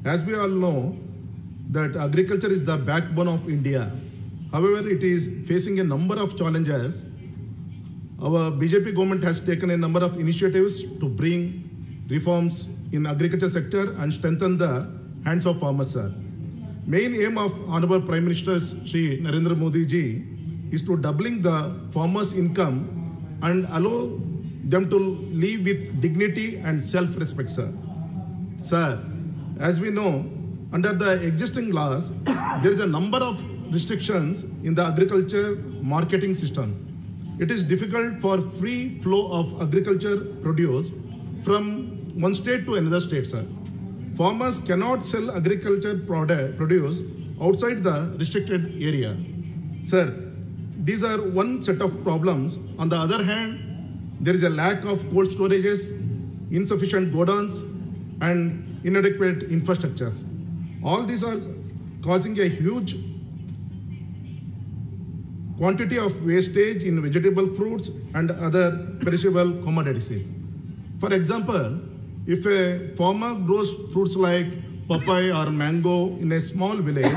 As we all know, that agriculture is the backbone of India. However, it is facing a number of challenges. Our BJP government has taken a number of initiatives to bring reforms in agriculture sector and strengthen the hands of farmers, sir. Main aim of Honorable Prime Minister Shri Narendra Modi ji is to doubling the farmers' income and allow them to live with dignity and self-respect, sir. Sir, as we know, under the existing laws, there is a number of restrictions in the agriculture marketing system. It is difficult for free flow of agriculture produce from one state to another state, sir. Farmers cannot sell agriculture produce outside the restricted area. Sir, these are one set of problems. On the other hand, there is a lack of cold storages, insufficient godowns, and inadequate infrastructures. All these are causing a huge quantity of wastage in vegetable, fruits, and other perishable commodities. For example, if a farmer grows fruits like papaya or mango in a small village,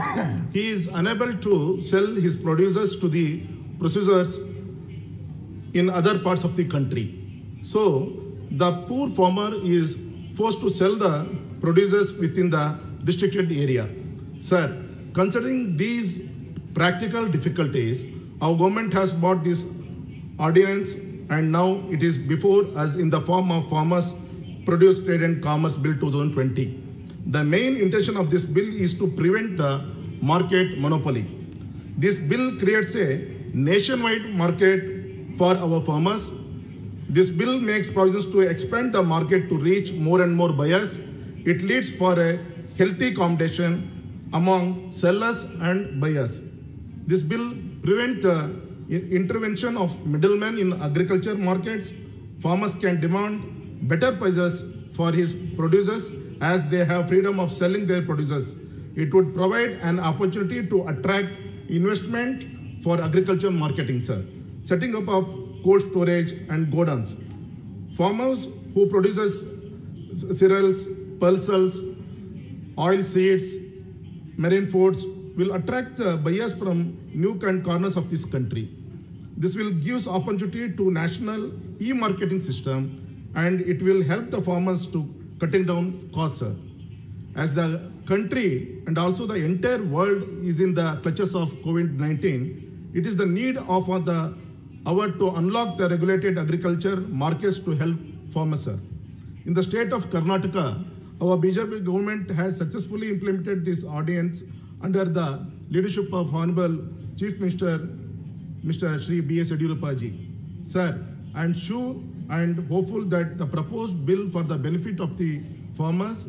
he is unable to sell his produces to the processors in other parts of the country. So, the poor farmer is forced to sell the produces within the restricted area. Sir, considering these practical difficulties, our government has brought this ordinance and now it is before us in the form of Farmers Produce Trade and Commerce Bill 2020. The main intention of this bill is to prevent the market monopoly. This bill creates a nationwide market for our farmers. This bill makes provisions to expand the market to reach more and more buyers. It leads for a healthy competition among sellers and buyers. This bill prevents the intervention of middlemen in agriculture markets. Farmers can demand better prices for his producers as they have freedom of selling their producers. It would provide an opportunity to attract investment for agriculture marketing, sir. Setting up of cold storage and godowns. Farmers who produces cereals, pulses, oil seeds, marine foods will attract the buyers from nook and corners of this country. This will give opportunity to national e-marketing system and it will help the farmers to cutting down costs, sir. As the country and also the entire world is in the clutches of COVID-19, it is the need of the hour to unlock the regulated agriculture markets to help farmers, sir. In the state of Karnataka, our BJP government has successfully implemented this ordinance under the leadership of Honorable Chief Minister, Mr. Shri B.S. Yediyurappa ji. Sir, I am sure and hopeful that the proposed bill for the benefit of the farmers,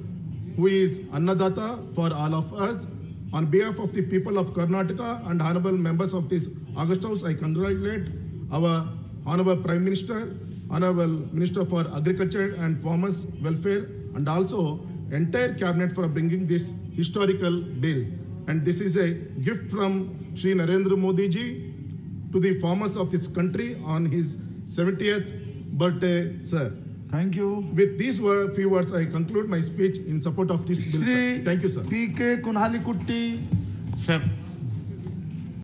who is Annadata for all of us, on behalf of the people of Karnataka and honorable members of this August House, I congratulate our Honorable Prime Minister, Honorable Minister for Agriculture and Farmers Welfare, and also entire cabinet for bringing this historical bill. And this is a gift from Shri Narendra Modi ji to the farmers of this country on his 70th birthday, sir. Thank you. With these few words, I conclude my speech in support of this bill, sir. Thank you, sir. P.K. Kunhalikutti. Sir.